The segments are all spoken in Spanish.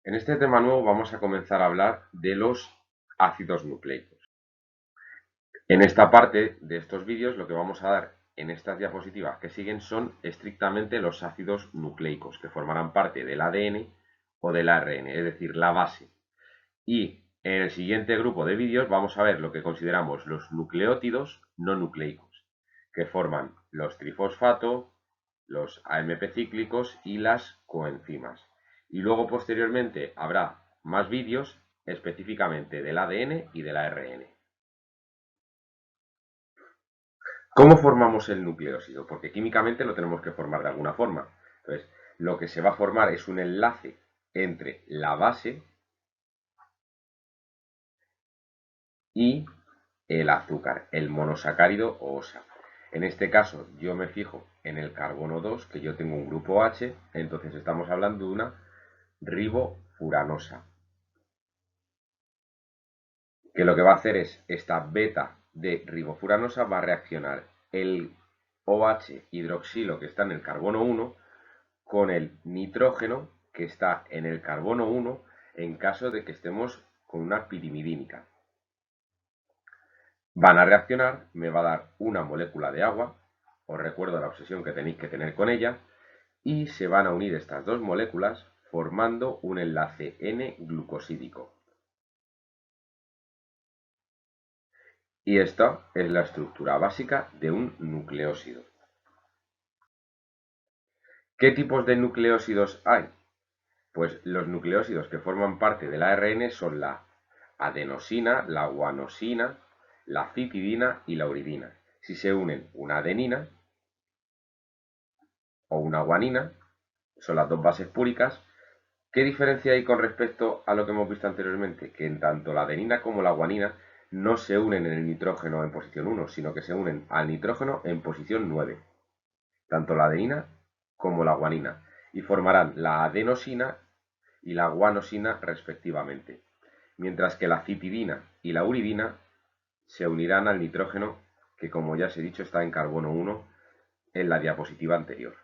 En este tema nuevo vamos a comenzar a hablar de los ácidos nucleicos. En esta parte de estos vídeos lo que vamos a dar en estas diapositivas que siguen son estrictamente los ácidos nucleicos que formarán parte del ADN o del ARN, es decir, la base. Y en el siguiente grupo de vídeos vamos a ver lo que consideramos los nucleótidos no nucleicos, que forman los trifosfato, los AMP cíclicos y las coenzimas. Y luego posteriormente habrá más vídeos específicamente del ADN y del ARN. ¿Cómo formamos el nucleósido? Porque químicamente lo tenemos que formar de alguna forma. Entonces, lo que se va a formar es un enlace entre la base y el azúcar, el monosacárido o OSA. En este caso yo me fijo en el carbono 2, que yo tengo un grupo H, entonces estamos hablando de una ribofuranosa, que lo que va a hacer es esta beta de ribofuranosa va a reaccionar el OH hidroxilo que está en el carbono 1 con el nitrógeno que está en el carbono 1 en caso de que estemos con una pirimidínica. Van a reaccionar, me va a dar una molécula de agua, os recuerdo la obsesión que tenéis que tener con ella, y se van a unir estas dos moléculas formando un enlace N-glucosídico. Y esta es la estructura básica de un nucleósido. ¿Qué tipos de nucleósidos hay? Pues los nucleósidos que forman parte del ARN son la adenosina, la guanosina, la citidina y la uridina. Si se unen una adenina o una guanina, son las dos bases púricas. ¿Qué diferencia hay con respecto a lo que hemos visto anteriormente? Que en tanto la adenina como la guanina no se unen en el nitrógeno en posición 1, sino que se unen al nitrógeno en posición 9. Tanto la adenina como la guanina. Y formarán la adenosina y la guanosina respectivamente. Mientras que la citidina y la uridina se unirán al nitrógeno que, como ya os he dicho, está en carbono 1 en la diapositiva anterior.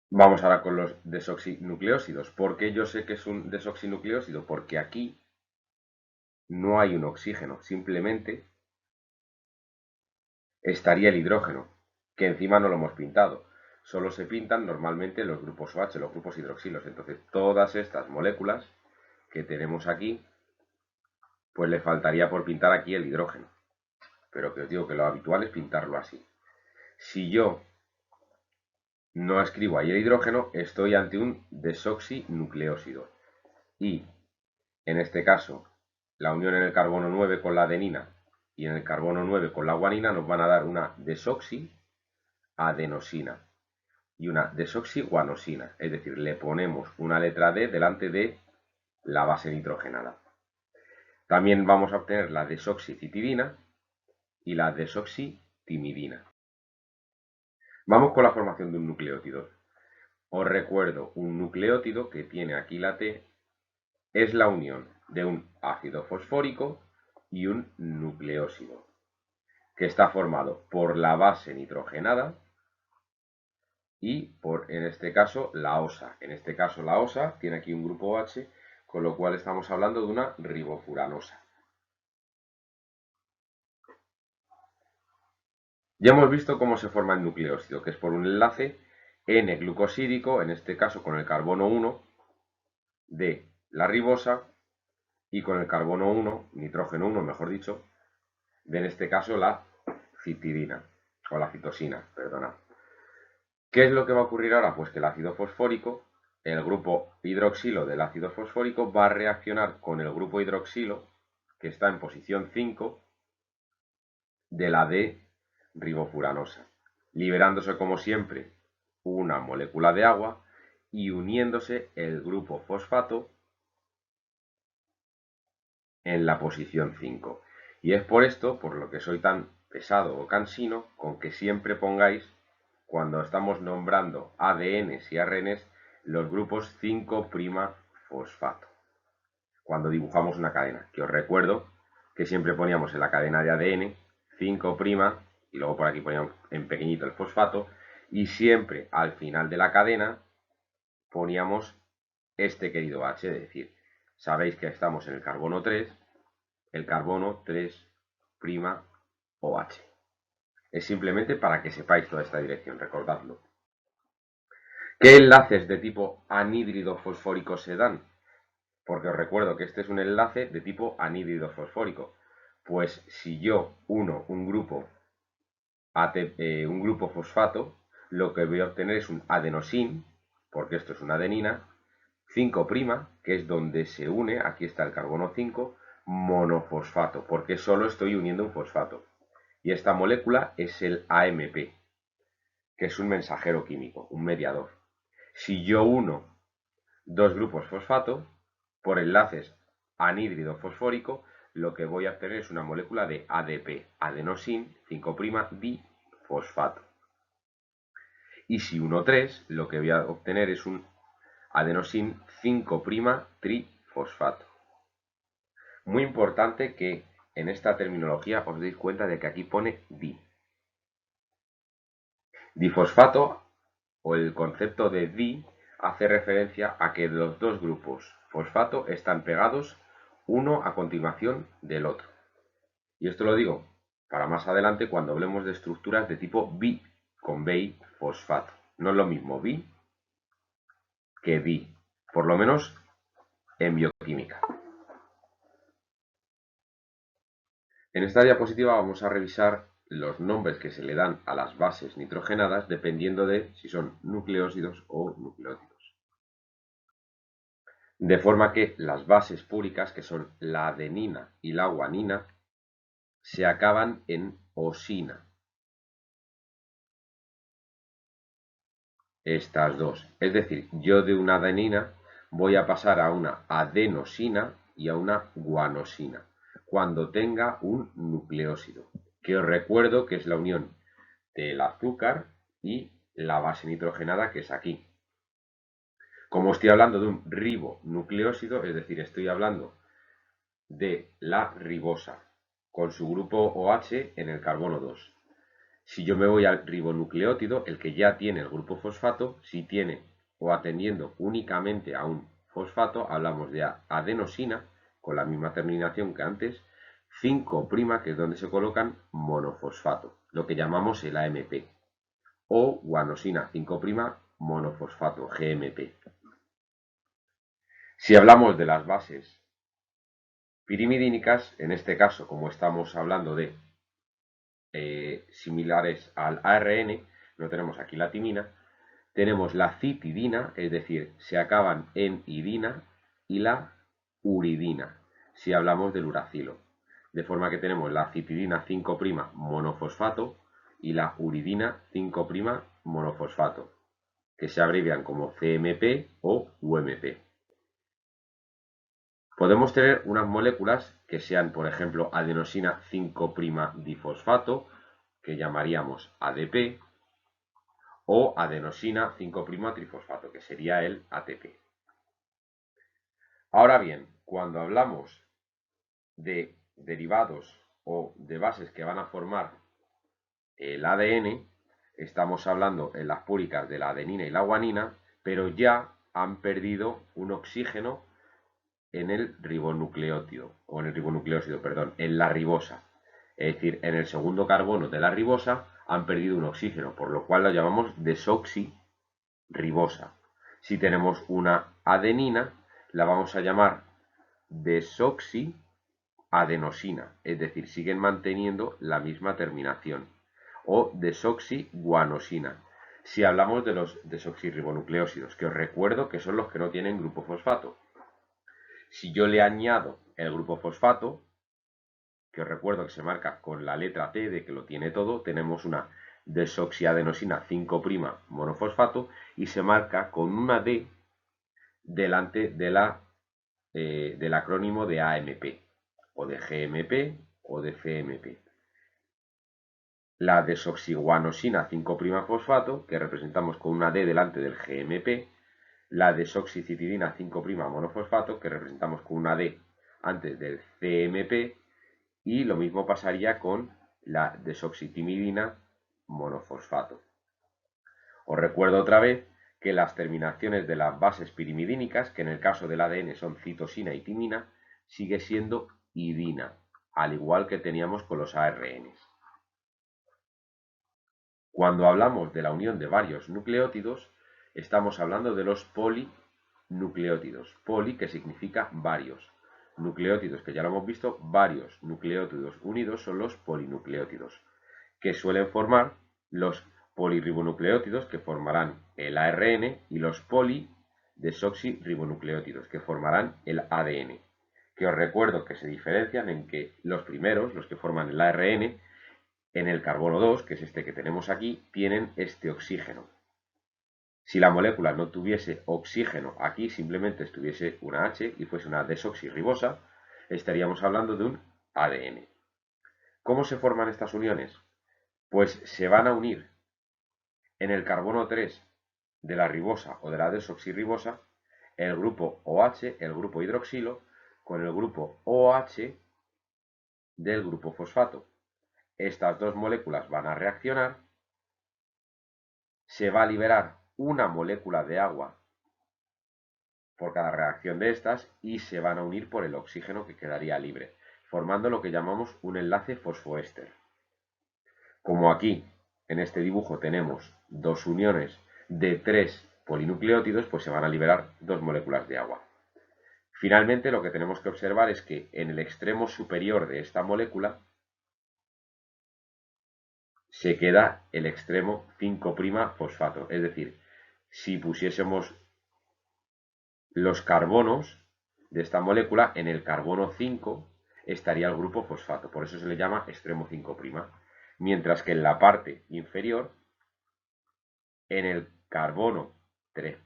Vamos ahora con los desoxinucleósidos. ¿Por qué yo sé que es un desoxinucleósido? Porque aquí no hay un oxígeno, simplemente estaría el hidrógeno, que encima no lo hemos pintado. Solo se pintan normalmente los grupos OH, los grupos hidroxilos. Entonces, todas estas moléculas que tenemos aquí, pues le faltaría por pintar aquí el hidrógeno. Pero que os digo que lo habitual es pintarlo así. Si yo no escribo ahí el hidrógeno, estoy ante un desoxinucleósido. Y en este caso, la unión en el carbono 9 con la adenina y en el carbono 9 con la guanina nos van a dar una desoxiadenosina y una desoxiguanosina. Es decir, le ponemos una letra D delante de la base nitrogenada. También vamos a obtener la desoxicitidina y la desoxitimidina. Vamos con la formación de un nucleótido. Os recuerdo, un nucleótido que tiene aquí la T es la unión de un ácido fosfórico y un nucleósido, que está formado por la base nitrogenada y por, en este caso, la OSA. En este caso, la OSA tiene aquí un grupo OH, con lo cual estamos hablando de una ribofuranosa. Ya hemos visto cómo se forma el nucleósido, que es por un enlace N-glucosídico, en este caso con el carbono 1 de la ribosa y con el carbono 1, nitrógeno 1 mejor dicho, de en este caso la citidina o la citosina, perdonad. ¿Qué es lo que va a ocurrir ahora? Pues que el ácido fosfórico, el grupo hidroxilo del ácido fosfórico va a reaccionar con el grupo hidroxilo que está en posición 5 de la D-ribofuranosa, liberándose como siempre una molécula de agua y uniéndose el grupo fosfato en la posición 5. Y es por esto, por lo que soy tan pesado o cansino, con que siempre pongáis, cuando estamos nombrando ADNs y ARNs, los grupos 5' fosfato. Cuando dibujamos una cadena, que os recuerdo que siempre poníamos en la cadena de ADN 5' y luego por aquí poníamos en pequeñito el fosfato, y siempre al final de la cadena poníamos este querido H, es decir, sabéis que estamos en el carbono 3, el carbono 3' OH. Es simplemente para que sepáis toda esta dirección, recordadlo. ¿Qué enlaces de tipo anhídrido fosfórico se dan? Porque os recuerdo que este es un enlace de tipo anhídrido fosfórico. Pues si yo uno un grupo fosfato, lo que voy a obtener es un adenosín, porque esto es una adenina, 5', que es donde se une, aquí está el carbono 5, monofosfato, porque solo estoy uniendo un fosfato. Y esta molécula es el AMP, que es un mensajero químico, un mediador. Si yo uno dos grupos fosfato, por enlaces anhídrido fosfórico, lo que voy a obtener es una molécula de ADP, adenosín 5' difosfato. Y si uno 3, lo que voy a obtener es un adenosín 5' trifosfato. Muy importante que en esta terminología os deis cuenta de que aquí pone di. Difosfato, o el concepto de di, hace referencia a que los dos grupos fosfato están pegados uno a continuación del otro. Y esto lo digo para más adelante cuando hablemos de estructuras de tipo bi con fosfato. No es lo mismo bi que di, por lo menos en bioquímica. En esta diapositiva vamos a revisar los nombres que se le dan a las bases nitrogenadas dependiendo de si son nucleósidos o nucleótidos. De forma que las bases púricas, que son la adenina y la guanina, se acaban en osina. Estas dos. Es decir, yo de una adenina voy a pasar a una adenosina y a una guanosina cuando tenga un nucleósido, que os recuerdo que es la unión del azúcar y la base nitrogenada, que es aquí. Como estoy hablando de un ribonucleósido, es decir, estoy hablando de la ribosa con su grupo OH en el carbono 2. Si yo me voy al ribonucleótido, el que ya tiene el grupo fosfato, si tiene o atendiendo únicamente a un fosfato, hablamos de adenosina, con la misma terminación que antes, 5', que es donde se colocan monofosfato, lo que llamamos el AMP, o guanosina 5', monofosfato, GMP. Si hablamos de las bases pirimidínicas, en este caso, como estamos hablando de similares al ARN, no tenemos aquí la timina, tenemos la citidina, es decir, se acaban en idina, y la uridina, si hablamos del uracilo. De forma que tenemos la citidina 5' monofosfato y la uridina 5' monofosfato, que se abrevian como CMP o UMP. Podemos tener unas moléculas que sean, por ejemplo, adenosina 5' difosfato, que llamaríamos ADP, o adenosina 5' trifosfato, que sería el ATP. Ahora bien, cuando hablamos de derivados o de bases que van a formar el ADN, estamos hablando en las púricas de la adenina y la guanina, pero ya han perdido un oxígeno en el ribonucleótido, o en el ribonucleósido, perdón, en la ribosa. Es decir, en el segundo carbono de la ribosa han perdido un oxígeno, por lo cual la llamamos desoxirribosa. Si tenemos una adenina, la vamos a llamar desoxiadenosina, es decir, siguen manteniendo la misma terminación, o desoxiguanosina. Si hablamos de los desoxirribonucleósidos, que os recuerdo que son los que no tienen grupo fosfato. Si yo le añado el grupo fosfato, que os recuerdo que se marca con la letra T de que lo tiene todo, tenemos una desoxiadenosina 5' monofosfato y se marca con una D delante del acrónimo de AMP, o de GMP o de CMP. La desoxiguanosina 5' fosfato, que representamos con una D delante del GMP, la desoxicitidina 5' monofosfato, que representamos con una D antes del CMP, y lo mismo pasaría con la desoxitimidina monofosfato. Os recuerdo otra vez que las terminaciones de las bases pirimidínicas, que en el caso del ADN son citosina y timina, sigue siendo idina, al igual que teníamos con los ARNs. Cuando hablamos de la unión de varios nucleótidos, estamos hablando de los polinucleótidos. Poli, que significa varios. Nucleótidos, que ya lo hemos visto, varios nucleótidos unidos son los polinucleótidos, que suelen formar los polirribonucleótidos, que formarán el ARN, y los polidesoxirribonucleótidos, que formarán el ADN. Que os recuerdo que se diferencian en que los primeros, los que forman el ARN, en el carbono 2, que es este que tenemos aquí, tienen este oxígeno. Si la molécula no tuviese oxígeno aquí, simplemente estuviese una H y fuese una desoxirribosa, estaríamos hablando de un ADN. ¿Cómo se forman estas uniones? Pues se van a unir en el carbono 3 de la ribosa o de la desoxirribosa el grupo OH, el grupo hidroxilo, con el grupo OH del grupo fosfato. Estas dos moléculas van a reaccionar, se va a liberar una molécula de agua por cada reacción de estas y se van a unir por el oxígeno que quedaría libre, formando lo que llamamos un enlace fosfoéster. Como aquí en este dibujo tenemos dos uniones de 3 polinucleótidos, pues se van a liberar dos moléculas de agua. Finalmente, lo que tenemos que observar es que en el extremo superior de esta molécula se queda el extremo 5' fosfato. Es decir, si pusiésemos los carbonos de esta molécula, en el carbono 5 estaría el grupo fosfato. Por eso se le llama extremo 5'. Mientras que en la parte inferior, en el carbono 3'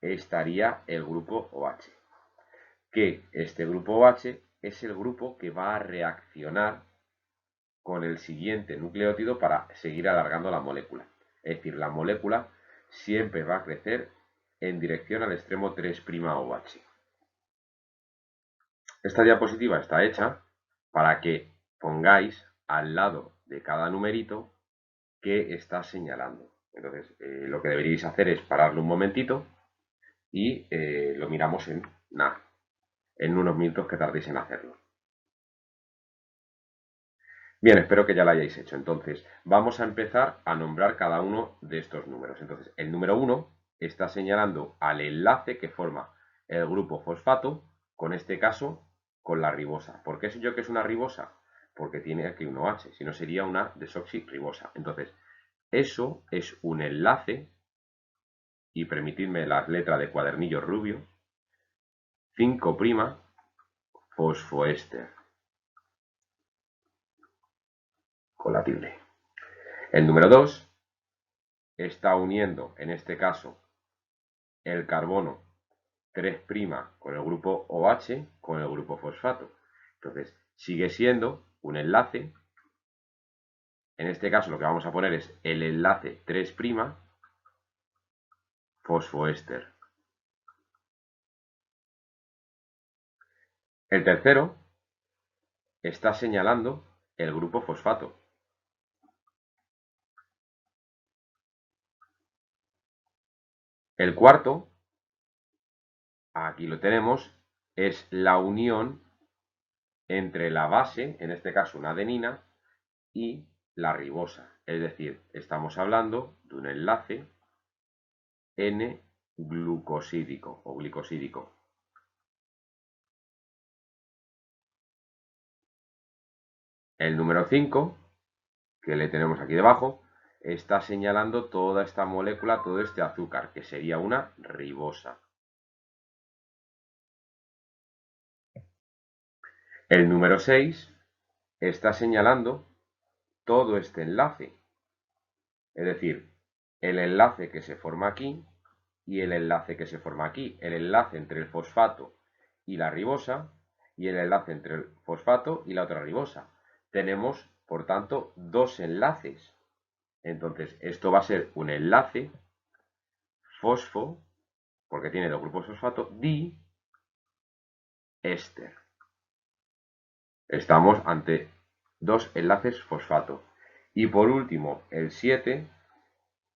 estaría el grupo OH. Que este grupo OH es el grupo que va a reaccionar con el siguiente nucleótido para seguir alargando la molécula. Es decir, la molécula siempre va a crecer en dirección al extremo 3' OH. Esta diapositiva está hecha para que pongáis al lado de cada numerito que está señalando. Entonces, lo que deberíais hacer es pararlo un momentito y lo miramos en nada, en unos minutos que tardéis en hacerlo. Bien, espero que ya lo hayáis hecho. Entonces, vamos a empezar a nombrar cada uno de estos números. Entonces, el número 1 está señalando al enlace que forma el grupo fosfato, con este caso, con la ribosa. ¿Por qué sé yo que es una ribosa? Porque tiene aquí un OH, si no sería una desoxirribosa. Entonces, eso es un enlace, y permitidme la letra de cuadernillo rubio, 5' fosfoéster con la tilde. El número 2 está uniendo, en este caso, el carbono 3' con el grupo OH con el grupo fosfato. Entonces, sigue siendo un enlace. En este caso lo que vamos a poner es el enlace 3' fosfoéster. El tercero está señalando el grupo fosfato. El cuarto, aquí lo tenemos, es la unión entre la base, en este caso una adenina, y la ribosa. Es decir, estamos hablando de un enlace N-glucosídico o glicosídico. El número 5, que le tenemos aquí debajo, está señalando toda esta molécula, todo este azúcar, que sería una ribosa. El número 6 está señalando todo este enlace, es decir, el enlace que se forma aquí y el enlace que se forma aquí, el enlace entre el fosfato y la ribosa y el enlace entre el fosfato y la otra ribosa. Tenemos, por tanto, dos enlaces. Entonces, esto va a ser un enlace fosfo, porque tiene dos grupos fosfato, diéster. Estamos ante dos enlaces fosfato. Y por último, el 7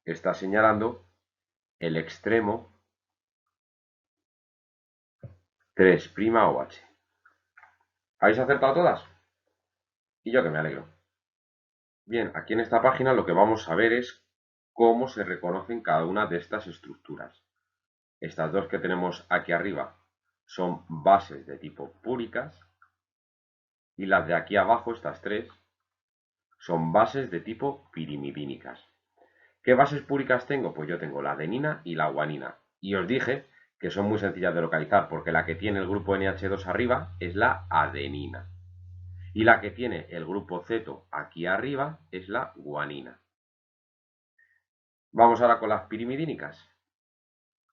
está señalando el extremo 3'OH. ¿Habéis acertado todas? Y yo que me alegro. Bien, aquí en esta página lo que vamos a ver es cómo se reconocen cada una de estas estructuras. Estas dos que tenemos aquí arriba son bases de tipo púricas y las de aquí abajo, estas tres, son bases de tipo pirimidínicas. ¿Qué bases púricas tengo? Pues yo tengo la adenina y la guanina. Y os dije que son muy sencillas de localizar porque la que tiene el grupo NH2 arriba es la adenina. Y la que tiene el grupo ceto aquí arriba es la guanina. Vamos ahora con las pirimidínicas.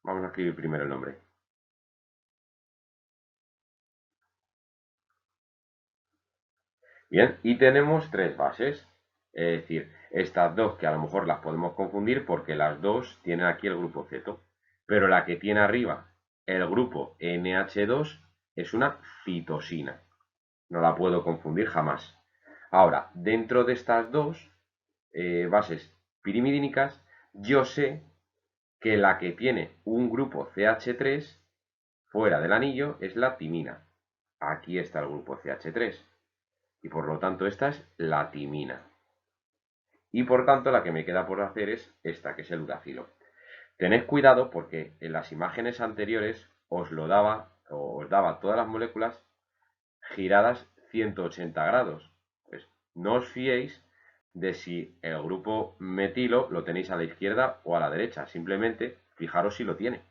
Vamos a escribir primero el nombre. Bien, y tenemos tres bases. Es decir, estas dos que a lo mejor las podemos confundir porque las dos tienen aquí el grupo ceto. Pero la que tiene arriba el grupo NH2 es una citosina. No la puedo confundir jamás. Ahora, dentro de estas dos bases pirimidínicas, yo sé que la que tiene un grupo CH3 fuera del anillo es la timina. Aquí está el grupo CH3. Y por lo tanto esta es la timina. Y por tanto la que me queda por hacer es esta, que es el uracilo. Tened cuidado porque en las imágenes anteriores os daba todas las moléculas giradas 180 grados. Pues no os fiéis de si el grupo metilo lo tenéis a la izquierda o a la derecha. Simplemente fijaros si lo tiene.